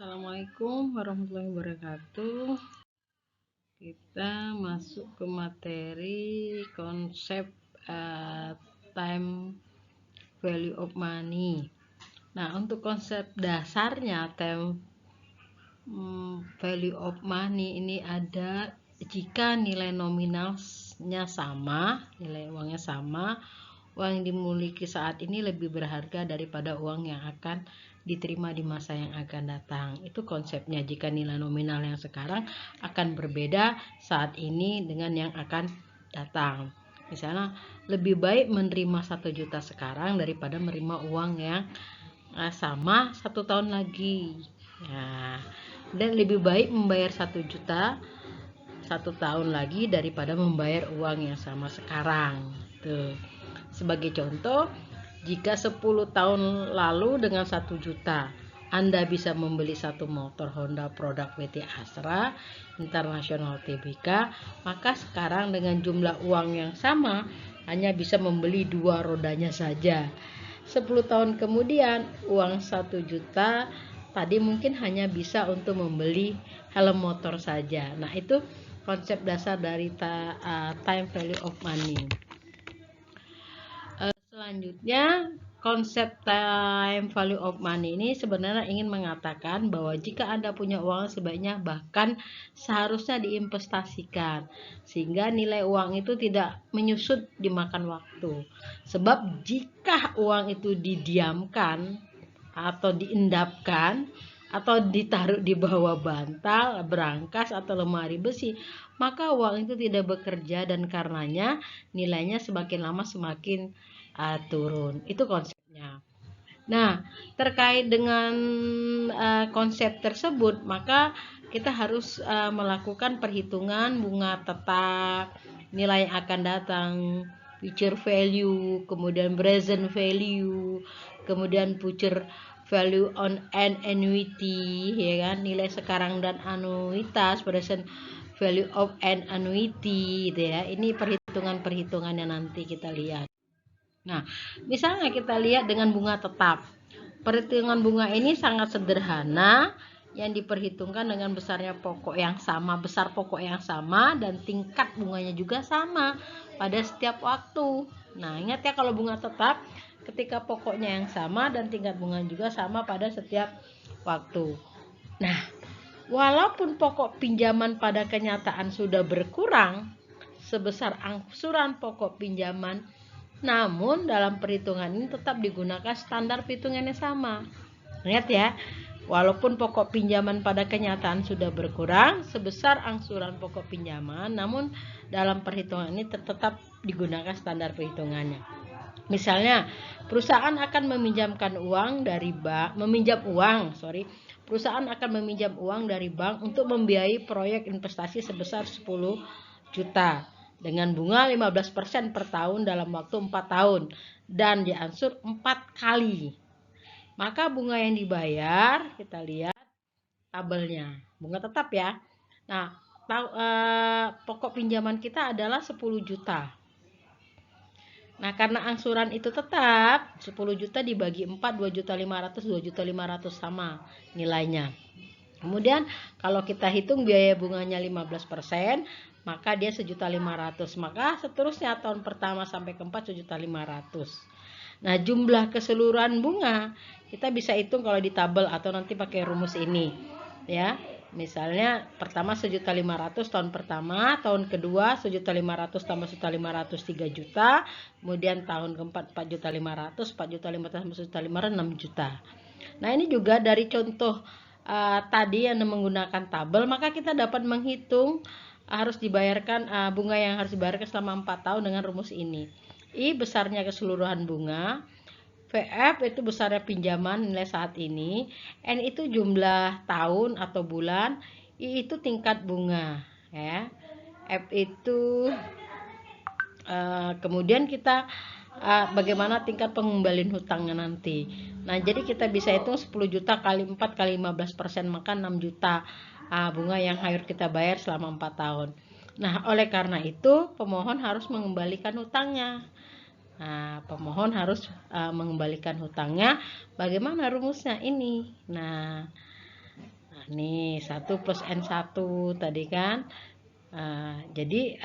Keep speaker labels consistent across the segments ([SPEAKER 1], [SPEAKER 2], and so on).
[SPEAKER 1] Assalamualaikum warahmatullahi wabarakatuh. Kita masuk ke materi konsep time value of money. Nah, untuk konsep dasarnya time value of money ini ada jika nilai nominalnya sama, nilai uangnya sama, uang yang dimiliki saat ini lebih berharga daripada uang yang akan diterima di masa yang akan datang. Itu konsepnya, jika nilai nominal yang sekarang akan berbeda saat ini dengan yang akan datang. Misalnya, lebih baik menerima 1 juta sekarang daripada menerima uang yang sama 1 tahun lagi. Nah, dan lebih baik membayar 1 juta 1 tahun lagi daripada membayar uang yang sama sekarang. Tuh. Sebagai contoh, jika 10 tahun lalu dengan 1 juta Anda bisa membeli 1 motor Honda produk PT Astra International Tbk, maka sekarang dengan jumlah uang yang sama hanya bisa membeli 2 rodanya saja. 10 tahun kemudian uang 1 juta tadi mungkin hanya bisa untuk membeli helm motor saja. Nah, itu konsep dasar dari time value of money. Selanjutnya, konsep time value of money ini sebenarnya ingin mengatakan bahwa jika Anda punya uang, sebaiknya bahkan seharusnya diinvestasikan sehingga nilai uang itu tidak menyusut dimakan waktu. Sebab jika uang itu didiamkan atau diendapkan atau ditaruh di bawah bantal, berangkas atau lemari besi, maka uang itu tidak bekerja dan karenanya nilainya semakin lama semakin turun. Itu konsepnya. Nah, terkait dengan konsep tersebut, maka kita harus melakukan perhitungan bunga tetap, nilai yang akan datang, future value, kemudian present value, kemudian future value on an annuity, ya kan, nilai sekarang dan anuitas, present value of an annuity, gitu ya. Ini perhitungan-perhitungan yang nanti kita lihat. Nah, misalnya kita lihat dengan bunga tetap. Perhitungan bunga ini sangat sederhana, yang diperhitungkan dengan besarnya pokok yang sama, besar pokok yang sama dan tingkat bunganya juga sama pada setiap waktu. Nah, ingat ya, kalau bunga tetap ketika pokoknya yang sama dan tingkat bunga juga sama pada setiap waktu. Nah, walaupun pokok pinjaman pada kenyataan sudah berkurang sebesar angsuran pokok pinjaman, namun dalam perhitungan ini tetap digunakan standar perhitungannya sama. Ingat ya, walaupun pokok pinjaman pada kenyataan sudah berkurang sebesar angsuran pokok pinjaman, namun dalam perhitungan ini tetap digunakan standar perhitungannya. Misalnya, perusahaan akan meminjamkan uang dari bank, perusahaan akan meminjam uang dari bank untuk membiayai proyek investasi sebesar 10 juta dengan bunga 15% per tahun dalam waktu 4 tahun dan diangsur 4 kali. Maka bunga yang dibayar, kita lihat tabelnya, bunga tetap ya. Nah, pokok pinjaman kita adalah 10 juta. Nah, karena angsuran itu tetap 10 juta dibagi 4, 2.500.000 sama nilainya. Kemudian kalau kita hitung biaya bunganya 15%, maka dia 1.500.000. Maka seterusnya tahun pertama sampai ke-4 1.500.000. Nah, jumlah keseluruhan bunga kita bisa hitung kalau di tabel atau nanti pakai rumus ini, ya. Misalnya pertama 1.500.000 tahun pertama, tahun kedua 1.500.000 tambah 1.500 3 juta, kemudian tahun keempat 4.500.000, 4.500 tambah 1.500 6 juta. Nah, ini juga dari contoh tadi yang menggunakan tabel, maka kita dapat menghitung harus dibayarkan bunga yang harus dibayarkan selama 4 tahun dengan rumus ini. I besarnya keseluruhan bunga, VF itu besarnya pinjaman nilai saat ini, N itu jumlah tahun atau bulan, I itu tingkat bunga, ya. F itu kemudian kita bagaimana tingkat pengembalian hutangnya nanti. Nah, jadi kita bisa hitung 10 juta kali 4 kali 15%, maka 6 juta bunga yang harus kita bayar selama 4 tahun. Nah, oleh karena itu pemohon harus mengembalikan hutangnya. Nah, pemohon harus mengembalikan hutangnya. Bagaimana rumusnya ini? Nah, nih 1 plus N1 tadi kan. Jadi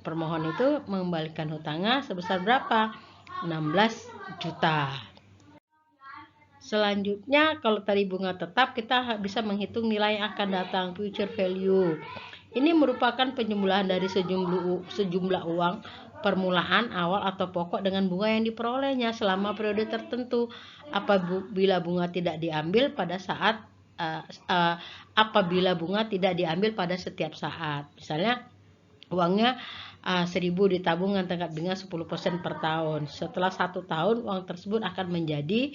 [SPEAKER 1] permohon itu mengembalikan hutangnya sebesar berapa? 16 juta. Selanjutnya kalau tadi bunga tetap, kita bisa menghitung nilai yang akan datang, future value. Ini merupakan penjumlahan dari sejumlah uang permulaan, awal atau pokok dengan bunga yang diperolehnya selama periode tertentu. Apabila bunga tidak diambil pada saat setiap saat. Misalnya uangnya 1.000 di tabungan tingkat bunga 10% per tahun. Setelah 1 tahun uang tersebut akan menjadi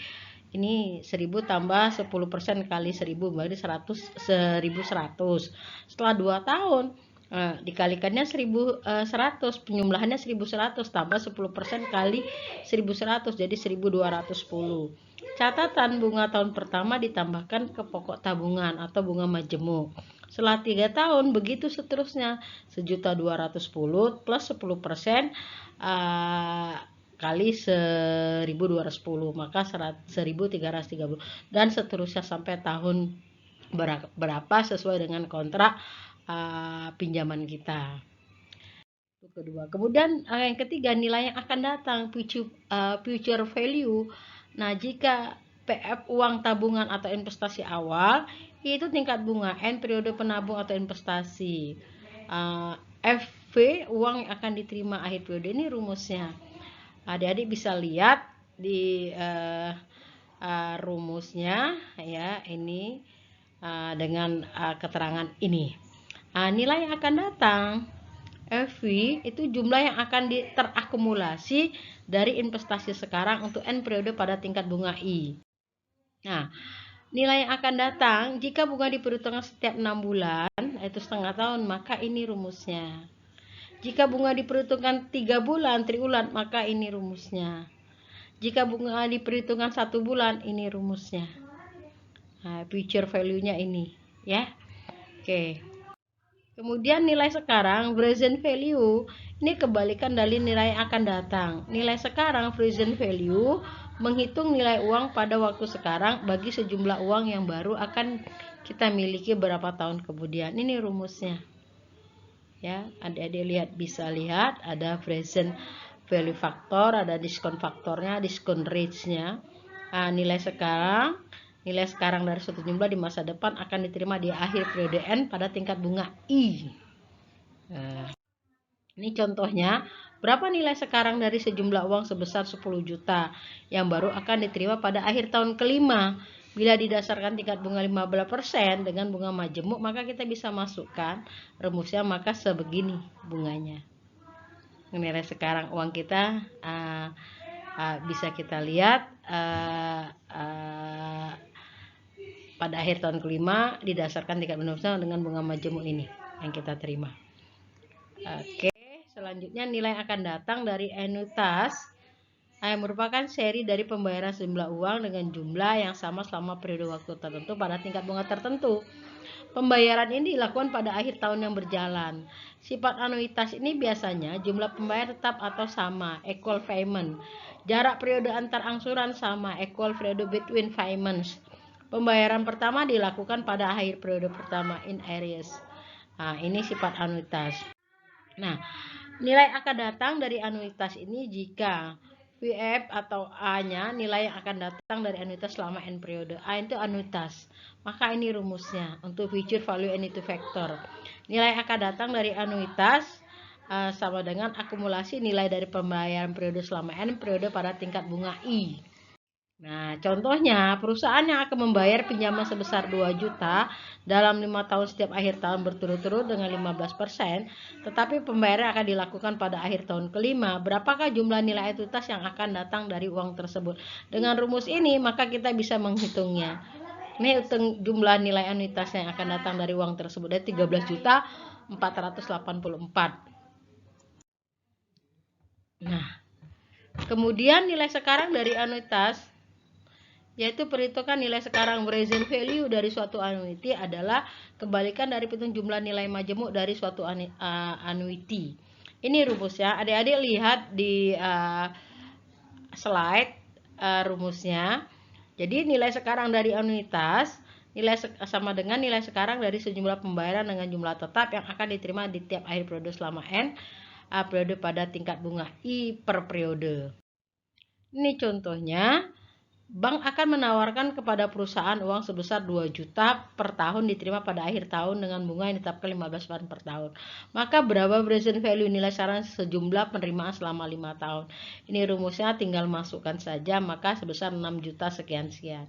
[SPEAKER 1] ini 1.000 tambah 10% kali 1.000 berarti 1.100. Setelah 2 tahun dikalikannya 1.100, penjumlahannya 1.100 tambah 10% kali 1.100 jadi 1.210. Catatan bunga tahun pertama ditambahkan ke pokok tabungan atau bunga majemuk. Setelah 3 tahun begitu seterusnya, 1.210 plus 10% kali 1.210 maka 1.330 dan seterusnya sampai tahun berapa sesuai dengan kontrak pinjaman kita. Itu kedua. Kemudian yang ketiga, nilai yang akan datang, future value. Nah, jika PF uang tabungan atau investasi awal itu tingkat bunga, N periode penabung atau investasi, FV uang yang akan diterima akhir periode. Ini rumusnya. Adik-adik bisa lihat di rumusnya ya, ini dengan keterangan ini. Nilai yang akan datang FV itu jumlah yang akan terakumulasi dari investasi sekarang untuk N periode pada tingkat bunga I. Nah, nilai yang akan datang jika bunga diperhitungkan setiap 6 bulan, yaitu setengah tahun, maka ini rumusnya. Jika bunga diperhitungkan 3 bulan, triwulan, maka ini rumusnya. Jika bunga diperhitungkan 1 bulan, ini rumusnya. Future value-nya ini, ya. Oke. Kemudian nilai sekarang, present value, ini kebalikan dari nilai yang akan datang. Nilai sekarang, present value, menghitung nilai uang pada waktu sekarang bagi sejumlah uang yang baru akan kita miliki beberapa tahun kemudian. Ini rumusnya. Ya, adik-adik bisa lihat ada present value factor, ada diskon faktornya, diskon rate-nya. Nilai sekarang dari suatu jumlah di masa depan akan diterima di akhir periode N pada tingkat bunga I. Ini contohnya, berapa nilai sekarang dari sejumlah uang sebesar 10 juta yang baru akan diterima pada akhir tahun kelima. Bila didasarkan tingkat bunga 15% dengan bunga majemuk, maka kita bisa masukkan rumusnya, maka sebegini bunganya. Nilai sekarang uang kita bisa kita lihat pada akhir tahun kelima didasarkan tingkat bunga dengan bunga majemuk ini yang kita terima. Oke, selanjutnya nilai akan datang dari anuitas yang merupakan seri dari pembayaran sejumlah uang dengan jumlah yang sama selama periode waktu tertentu pada tingkat bunga tertentu. Pembayaran ini dilakukan pada akhir tahun yang berjalan. Sifat anuitas ini biasanya jumlah pembayar tetap atau sama, equal payment. Jarak periode antar angsuran sama, equal period between payments. Pembayaran pertama dilakukan pada akhir periode pertama, in arrears. Ini sifat anuitas. Nah, nilai akan datang dari anuitas ini jika VF atau A-nya nilai yang akan datang dari anuitas selama N periode. A itu anuitas. Maka ini rumusnya untuk future value N itu vektor. Nilai akan datang dari anuitas sama dengan akumulasi nilai dari pembayaran periode selama N periode pada tingkat bunga I. Nah, contohnya perusahaan yang akan membayar pinjaman sebesar 2 juta dalam 5 tahun setiap akhir tahun berturut-turut dengan 15%, tetapi pembayaran akan dilakukan pada akhir tahun kelima. Berapakah jumlah nilai anuitas yang akan datang dari uang tersebut? Dengan rumus ini, maka kita bisa menghitungnya. Ini jumlah nilai anuitas yang akan datang dari uang tersebut, dari 13.484. Nah, kemudian nilai sekarang dari anuitas, yaitu perhitungan nilai sekarang present value dari suatu annuity adalah kebalikan dari perhitungan jumlah nilai majemuk dari suatu annuity. Ini rumusnya. Adik-adik lihat di slide rumusnya. Jadi nilai sekarang dari anuitas sama dengan nilai sekarang dari sejumlah pembayaran dengan jumlah tetap yang akan diterima di tiap akhir periode selama N periode pada tingkat bunga I per periode. Ini contohnya, bank akan menawarkan kepada perusahaan uang sebesar 2 juta per tahun diterima pada akhir tahun dengan bunga yang ditetapkan 15% per tahun. Maka berapa present value nilai sekarang sejumlah penerimaan selama 5 tahun? Ini rumusnya tinggal masukkan saja, maka sebesar 6 juta sekian-sekian.